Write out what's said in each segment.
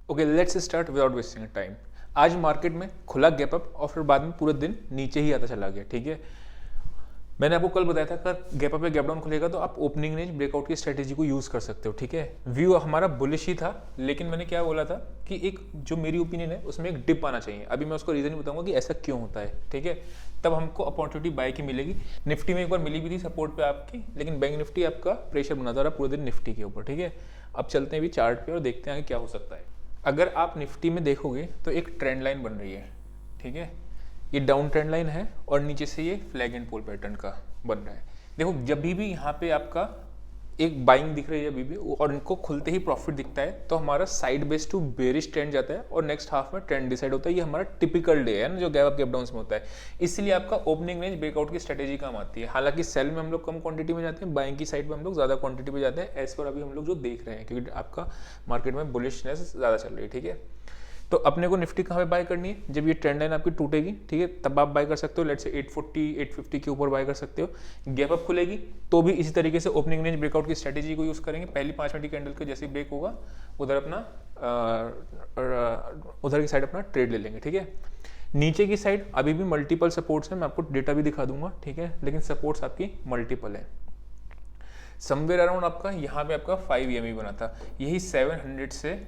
Okay, let's start without wasting time. आज market में खुला गैप अप और फिर बाद में पूरे दिन नीचे ही आता चला गया। ठीक है, मैंने आपको कल बताया था अगर गैप अप या गैप डाउन खुलेगा तो आप ओपनिंग रेंज ब्रेकआउट की स्ट्रेटेजी को यूज कर सकते हो। ठीक है, व्यू हमारा बुलिश ही था, लेकिन मैंने क्या बोला था कि एक जो मेरी ओपिनियन है उसमें एक डिप आना चाहिए। अभी मैं उसको रीजन बताऊंगा कि ऐसा क्यों होता है। ठीक है, तब हमको अपॉर्चुनिटी बाय की मिलेगी। निफ्टी में एक बार मिली भी थी सपोर्ट पे आपकी, लेकिन बैंक निफ्टी आपका प्रेशर बनाता रहा पूरे दिन निफ्टी के ऊपर। ठीक है, अब चलते हैं भी चार्ट पे और देखते हैं क्या हो सकता है। अगर आप निफ्टी में देखोगे तो एक ट्रेंड लाइन बन रही है। ठीक है, ये डाउन ट्रेंड लाइन है और नीचे से ये फ्लैग एंड पोल पैटर्न का बन रहा है। देखो, जब भी यहाँ पे आपका एक बाइंग दिख रही है अभी भी और इनको खुलते ही प्रॉफिट दिखता है तो हमारा side base to bearish trend जाता है और नेक्स्ट हाफ में ट्रेंड डिसाइड होता है। ये हमारा टिपिकल डे है ना जो गैप अप गैप डाउन में होता है। इसलिए आपका ओपनिंग रेंज ब्रेकआउट की स्ट्रेटेजी काम आती है। हालांकि सेल में हम लोग कम क्वांटिटी में जाते हैं, बाइंग की साइड में हम लोग ज्यादा क्वांटिटी में जाते हैं, एज पर अभी हम लोग जो देख रहे हैं, क्योंकि आपका मार्केट में बुलिशनेस ज्यादा चल रही है। ठीक है, तो अपने को निफ्टी कहाँ पे बाय करनी है? जब ये ट्रेंड लाइन आपकी टूटेगी, ठीक है, तब आप बाय कर सकते हो। लेट्स से 840 850 के ऊपर बाय कर सकते हो। गैप अप खुलेगी तो भी इसी तरीके से ओपनिंग रेंज ब्रेकआउट की स्ट्रेटेजी को यूज करेंगे। पहली 5 मिनट की कैंडल के जैसे ब्रेक होगा उधर अपना उधर की साइड अपना ट्रेड ले लेंगे। ठीक है, नीचे की साइड अभी भी मल्टीपल सपोर्ट्स है, मैं आपको डेटा भी दिखा दूंगा। ठीक है, लेकिन सपोर्ट्स आपकी मल्टीपल है। समवेयर अराउंड आपका यहाँ पे आपका 5 EMA बना था, यही 700 से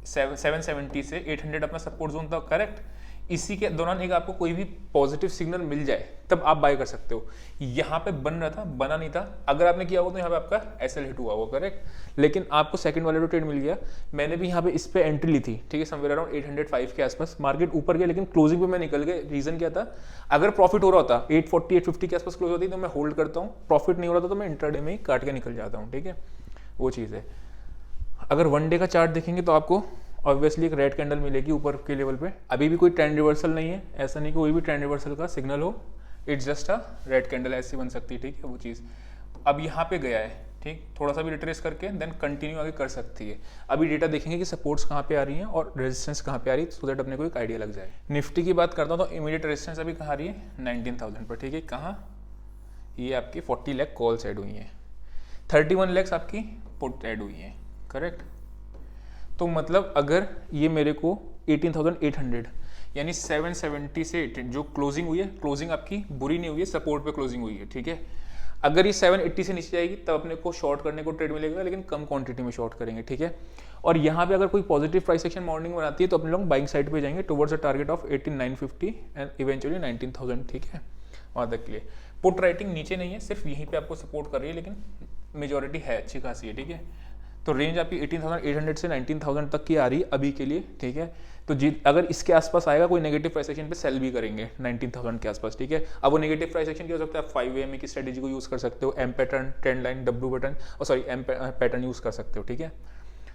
770 से 800 अपना सपोर्ट जोन था। करेक्ट, इसी के दौरान एक आपको कोई भी पॉजिटिव सिग्नल मिल जाए तब आप बाय कर सकते हो। यहाँ पे बन रहा था, बना नहीं था, अगर आपने किया हो तो यहाँ पे आपका एसएल हिट हुआ होगा। करेक्ट, लेकिन आपको सेकंड वाले ट्रेड मिल गया। मैंने भी यहाँ पे इस पे एंट्री ली थी। ठीक है, समवेयर अराउंड 805 के आसपास मार्केट ऊपर गया, लेकिन क्लोजिंग पे मैं निकल गया। रीजन क्या था? अगर प्रॉफिट हो रहा होता 840 850 के आसपास क्लोज होती तो मैं होल्ड करता हूँ, प्रॉफिट नहीं हो रहा था तो मैं इंट्राडे में ही काट के निकल जाता हूँ। ठीक है, वो चीज़ है। अगर वन डे का चार्ट देखेंगे तो आपको ऑब्वियसली एक रेड कैंडल मिलेगी ऊपर के लेवल पे। अभी भी कोई ट्रेंड रिवर्सल नहीं है, ऐसा नहीं कि कोई भी ट्रेंड रिवर्सल का सिग्नल हो, it's just a red candle ऐसी बन सकती है। ठीक है, वो चीज़ अब यहाँ पे गया है। ठीक, थोड़ा सा भी रिट्रेस करके देन कंटिन्यू आगे कर सकती है। अभी डेटा देखेंगे कि सपोर्ट्स कहाँ पे आ रही हैं और रेजिस्टेंस कहाँ पे आ रही है, सो दैट अपने को एक आइडिया लग जाए। निफ्टी की बात करता हूँ तो इमीडिएट रेजिस्टेंस अभी कहाँ आ रही है? 19,000 पर। ठीक है, कहाँ? ये आपकी 40 लाख कॉल्स ऐड हुई हैं, 31 लाख आपकी पुट ऐड हुई हैं। करेक्ट, तो मतलब अगर ये मेरे को 18,800 यानी 770 से 18 जो क्लोजिंग हुई है, क्लोजिंग आपकी बुरी नहीं हुई है, सपोर्ट पे क्लोजिंग हुई है। ठीक है, अगर ये 780 से नीचे जाएगी तब अपने को शॉर्ट करने को ट्रेड मिलेगा, लेकिन कम क्वांटिटी में शॉर्ट करेंगे। ठीक है, और यहाँ पे अगर कोई पॉजिटिव प्राइस एक्शन मॉर्निंग में आती है तो अपने लोग बाइंग साइड पे जाएंगे towards a target of 18,950 and eventually 19,000। ठीक है, वहाँ तक के लिए पुट राइटिंग नीचे नहीं है, सिर्फ यहीं पे आपको सपोर्ट कर रही है, लेकिन मेजोरिटी है अच्छी खासी है। ठीक है, तो रेंज आपकी 18,800 से 19,000 तक की आ रही है अभी के लिए। ठीक है, तो अगर इसके आसपास आएगा कोई नेगेटिव प्राइस एक्शन पे सेल भी करेंगे 19,000 के आसपास। ठीक है, अब वो नेगेटिव प्राइस एक्शन क्या हो सकता है? आप 5 EMA की स्ट्रेटेजी को यूज कर सकते हो, M pattern, trend line, W pattern और सॉरी एम पैटर्न यूज कर सकते हो। ठीक है,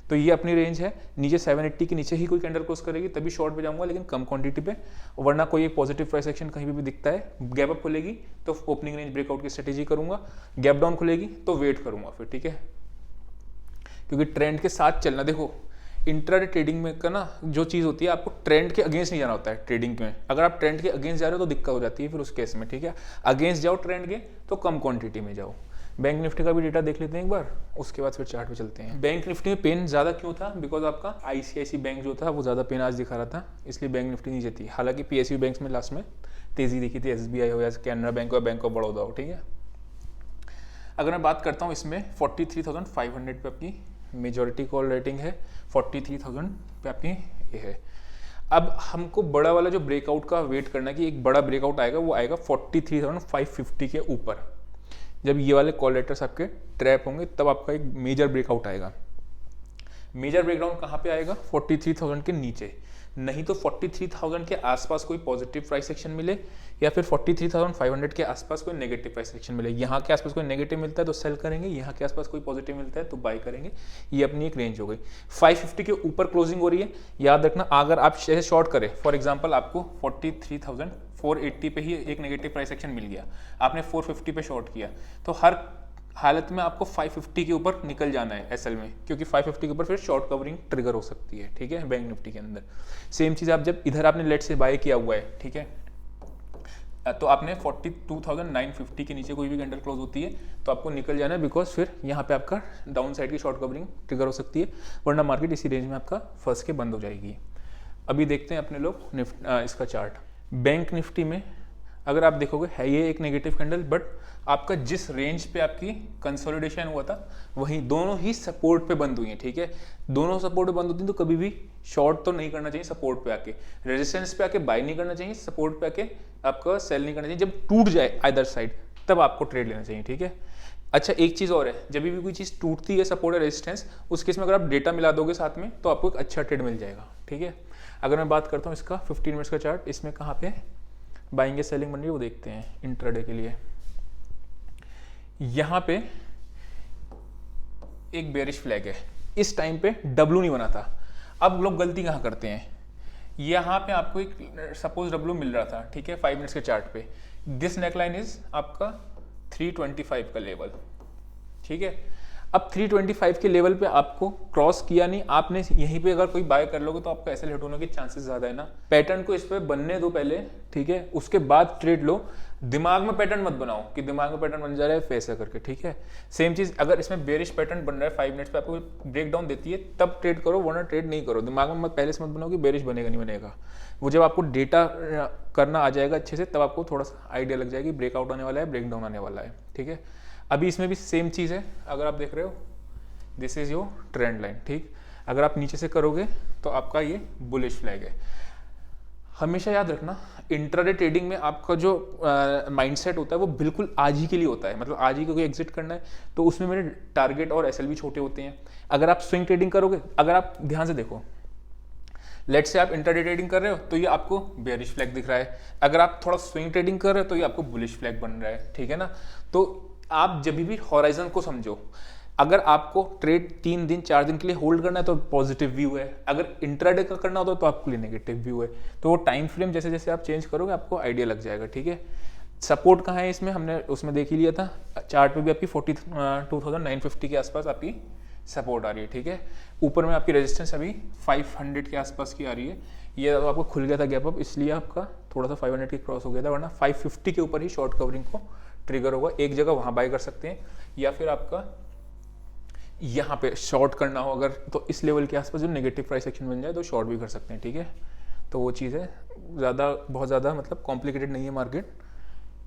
तो ये अपनी रेंज है। नीचे 780 के नीचे ही कोई कैंडल क्लोज करेगी तभी शॉर्ट पे जाऊंगा, लेकिन कम क्वांटिटी पे, वरना कोई एक पॉजिटिव प्राइस एक्शन कहीं भी दिखता है, गैप अप खुलेगी तो ओपनिंग रेंज ब्रेकआउट की स्ट्रेटेजी करूंगा, गैप डाउन खुलेगी तो वेट करूंगा फिर। ठीक है, क्योंकि ट्रेंड के साथ चलना। देखो, इंट्राडे ट्रेडिंग में का ना जो चीज़ होती है, आपको ट्रेंड के अगेंस्ट नहीं जाना होता है ट्रेडिंग में। अगर आप ट्रेंड के अगेंस्ट जा रहे हो तो दिक्कत हो जाती है फिर उस केस में। ठीक है, अगेंस्ट जाओ ट्रेंड के तो कम क्वांटिटी में जाओ। बैंक निफ्टी का भी डेटा देख लेते हैं एक बार, उसके बाद फिर चार्ट पे चलते हैं। बैंक निफ्टी में पेन ज़्यादा क्यों था? बिकॉज आपका ICICI बैंक जो था वो ज़्यादा पेन आज दिखा रहा था, इसलिए बैंक निफ्टी नीचे थी। हालांकि PSU बैंक्स में लास्ट में तेज़ी दिखी थी, SBI हो या कैनरा बैंक हो या बैंक ऑफ बड़ौदा हो। ठीक है, अगर मैं बात करता हूँ इसमें 43,500 पे अपनी मेजॉरिटी कॉल रेटिंग है, 43,000 पे आपकी ये है। अब हमको बड़ा वाला जो ब्रेकआउट का वेट करना है कि एक बड़ा ब्रेकआउट आएगा, वो आएगा 43,550 के ऊपर। जब ये वाले कॉल लेटर्स आपके ट्रैप होंगे तब आपका एक मेजर ब्रेकआउट आएगा। मेजर ब्रेकडाउन कहाँ पे आएगा? 43,000 के नीचे, नहीं तो 43,000 के आसपास कोई पॉजिटिव प्राइस एक्शन मिले या फिर 43,500 के आसपास कोई नेगेटिव प्राइस एक्शन मिले। यहाँ के आसपास कोई नेगेटिव मिलता है तो सेल करेंगे, यहाँ के आसपास कोई पॉजिटिव मिलता है तो बाय करेंगे। ये अपनी एक रेंज हो गई। 550 के ऊपर क्लोजिंग हो रही है, याद रखना। अगर आप शेयर शॉर्ट करें, फॉर एग्जाम्पल आपको 43,480 पे ही एक नेगेटिव प्राइस एक्शन मिल गया, आपने 450 पे शॉर्ट किया, तो हर हालत में आपको 550 के ऊपर निकल जाना है एसएल में, क्योंकि 550 के ऊपर फिर शॉर्ट कवरिंग ट्रिगर हो सकती है। ठीक है, बैंक निफ्टी के अंदर सेम चीज। आप जब इधर आपने लेट से बाय किया हुआ है, ठीक है, तो आपने 42,950 के नीचे कोई भी कैंडल क्लोज होती है तो आपको निकल जाना है, बिकॉज फिर यहाँ पे आपका डाउन साइड की शॉर्ट कवरिंग ट्रिगर हो सकती है, वरना मार्केट इसी रेंज में आपका फंस के बंद हो जाएगी। अभी देखते हैं अपने लोग इसका चार्ट। बैंक निफ्टी में अगर आप देखोगे है ये एक नेगेटिव कैंडल, बट आपका जिस रेंज पे आपकी कंसोलिडेशन हुआ था वहीं दोनों ही सपोर्ट पे बंद हुई हैं, ठीक है। दोनों सपोर्ट पे बंद होती हैं तो कभी भी शॉर्ट तो नहीं करना चाहिए सपोर्ट पे आके, रेजिस्टेंस पे आके बाय नहीं करना चाहिए, सपोर्ट पे आके आपका सेल नहीं करना चाहिए। जब टूट जाए आइदर साइड तब आपको ट्रेड लेना चाहिए, ठीक है। अच्छा एक चीज़ और है, जब भी कोई चीज़ टूटती है सपोर्ट या रेजिस्टेंस, उस केस में अगर आप डेटा मिला दोगे साथ में तो आपको एक अच्छा ट्रेड मिल जाएगा, ठीक है। अगर मैं बात करता हूँ इसका 15 मिनट्स का चार्ट, इसमें कहाँ पे बाइंग या सेलिंग बन रही है वो देखते हैं इंट्राडे के लिए। यहाँ पे एक बेरिश फ्लैग है, इस टाइम पे डब्ल्यू नहीं बना था। अब लोग गलती कहाँ करते हैं, यहाँ पे आपको एक सपोज डब्ल्यू मिल रहा था, ठीक है, 5 मिनट्स के चार्ट पे। दिस नेकलाइन इज आपका 325 का लेवल, ठीक है। अब 325 के लेवल पे आपको क्रॉस किया नहीं, आपने यहीं पे अगर कोई बाय कर लोगे तो आपका ऐसे हिट होने के चांसेस ज्यादा है ना। पैटर्न को इस पे बनने दो पहले, ठीक है, उसके बाद ट्रेड लो। दिमाग में पैटर्न मत बनाओ कि दिमाग में पैटर्न बन जा रहा है पैसा करके, ठीक है। सेम चीज अगर इसमें बेरिश पैटर्न बन रहा है 5 मिनट्स पे आपको ब्रेक डाउन देती है तब ट्रेड करो, वरना ट्रेड नहीं करो। दिमाग में मत पहले से मत बनाओ कि बेरिश बनेगा नहीं बनेगा। वो जब आपको डेटा करना आ जाएगा अच्छे से तब आपको थोड़ा सा आइडिया लग जाएगी ब्रेकआउट आने वाला है, ब्रेक डाउन आने वाला है, ठीक है। अभी इसमें भी सेम चीज़ है, अगर आप देख रहे हो this is your trend line, ठीक। अगर आप नीचे से करोगे तो आपका ये बुलिश फ्लैग है। हमेशा याद रखना इंट्राडे ट्रेडिंग में आपका जो माइंडसेट होता है वो बिल्कुल आज ही के लिए होता है, मतलब आज ही को कोई एग्जिट करना है तो उसमें मेरे टारगेट और एसएल भी छोटे होते हैं। अगर आप स्विंग ट्रेडिंग करोगे, अगर आप ध्यान से देखो, लेट से आप इंट्राडे ट्रेडिंग कर रहे हो तो ये आपको बेयरिश फ्लैग दिख रहा है, अगर आप थोड़ा स्विंग ट्रेडिंग कर रहे हो तो ये आपको बुलिश फ्लैग बन रहा है, ठीक है ना। तो आप जब भी हॉराइजन को समझो, अगर आपको ट्रेड 3 दिन 4 दिन के लिए होल्ड करना है तो पॉजिटिव व्यू है, अगर इंट्राडे का करना होता तो आपके लिए नेगेटिव व्यू है। तो वो टाइम फ्रेम जैसे जैसे आप चेंज करोगे आपको आइडिया लग जाएगा, ठीक है। सपोर्ट कहाँ है इसमें, हमने उसमें देख ही लिया था, चार्ट पे भी आपकी 42,950 के आसपास आपकी सपोर्ट आ रही है, ठीक है। ऊपर में आपकी रेजिस्टेंस अभी 500 के आसपास की आ रही है। ये तो आपको खुल गया था गैप अप, इसलिए आपका थोड़ा सा 500 के क्रॉस हो गया था, वरना 550 के ऊपर ही शॉर्ट कवरिंग को ट्रिगर होगा। एक जगह वहाँ बाय कर सकते हैं, या फिर आपका यहाँ पे शॉर्ट करना हो अगर तो इस लेवल के आसपास जो नेगेटिव प्राइस एक्शन बन जाए तो शॉर्ट भी कर सकते हैं, ठीक है। तो वो चीज़ है, बहुत ज़्यादा मतलब कॉम्प्लिकेटेड नहीं है मार्केट,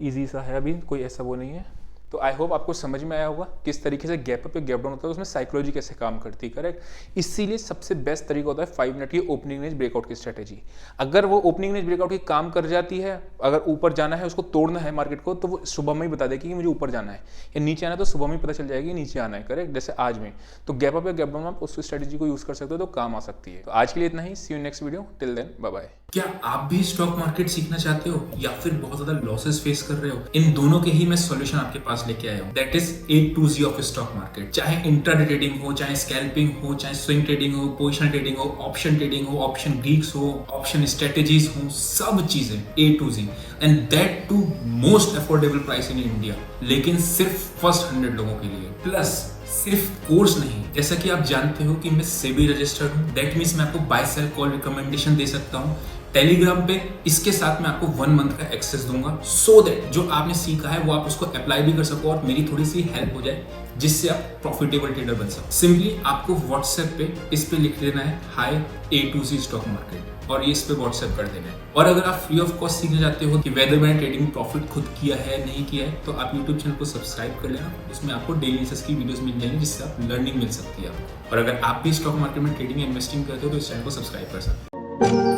ईजी सा है, अभी कोई ऐसा वो नहीं है। तो आई होप आपको समझ में आया होगा किस तरीके से गैप अप या गैप डाउन होता है, उसमें साइकोलॉजी कैसे काम करती है, करेक्ट। इसीलिए सबसे बेस्ट तरीका होता है 5 मिनट की ओपनिंग रेंज ब्रेकआउट की स्ट्रेटेजी। अगर वो ओपनिंग रेंज ब्रेकआउट की काम कर जाती है, अगर ऊपर जाना है उसको तोड़ना है मार्केट को, तो वो सुबह में ही बता देगी कि मुझे ऊपर जाना है, या नीचे आना है तो सुबह में ही पता चल जाएगी नीचे आना है, करेक्ट। जैसे आज में तो गैप अप या गैप डाउन आप उस स्ट्रेटेजी को यूज कर सकते हो तो काम आ सकती है। तो आज के लिए इतना ही, see you next video, till then bye bye. क्या आप भी स्टॉक मार्केट सीखना चाहते हो या फिर बहुत ज्यादा लॉसेस फेस कर रहे हो? इन दोनों के ही मैं सॉल्यूशन आपके पास लेके आया हूँ, that is A to Z of stock market. चाहे इंट्राडे ट्रेडिंग हो, चाहे स्कैल्पिंग हो, चाहे स्विंग ट्रेडिंग हो, पोजिशनल ट्रेडिंग हो, ऑप्शन ट्रेडिंग हो, ऑप्शन ग्रीक्स हो, ऑप्शन स्ट्रेटेजीज हो, सब चीजें A to Z, and that too most affordable price in India, लेकिन सिर्फ फर्स्ट 100 लोगों के लिए। प्लस सिर्फ कोर्स नहीं, जैसा कि आप जानते हो कि मैं सेबी रजिस्टर्ड हूँ, दैट मीन्स मैं आपको बाय सेल कॉल रिकमेंडेशन दे सकता हूँ टेलीग्राम पे। इसके साथ मैं आपको 1 मंथ का एक्सेस दूंगा, सो दैट जो आपने सीखा है वो आप उसको अप्लाई भी कर सको और मेरी थोड़ी सी हेल्प हो जाए, जिससे आप प्रॉफिटेबल ट्रेडर बन सको। सिंपली आपको व्हाट्सएप पे इस पे लिख देना है high A to Z stock market, और ये इस पे व्हाट्सएप कर देना है। और अगर आप फ्री ऑफ कॉस्ट सीखना चाहते हो कि वेदर मैंने ट्रेडिंग प्रॉफिट खुद किया है नहीं किया है, तो आप यूट्यूब चैनल को सब्सक्राइब कर लेना, उसमें आपको डेली बेसिस की वीडियोस मिल जाएंगी जिससे आप लर्निंग मिल सकती है। और अगर आप भी स्टॉक मार्केट में ट्रेडिंग या इन्वेस्टिंग करते हो तो इस चैनल को सब्सक्राइब कर सकते हो।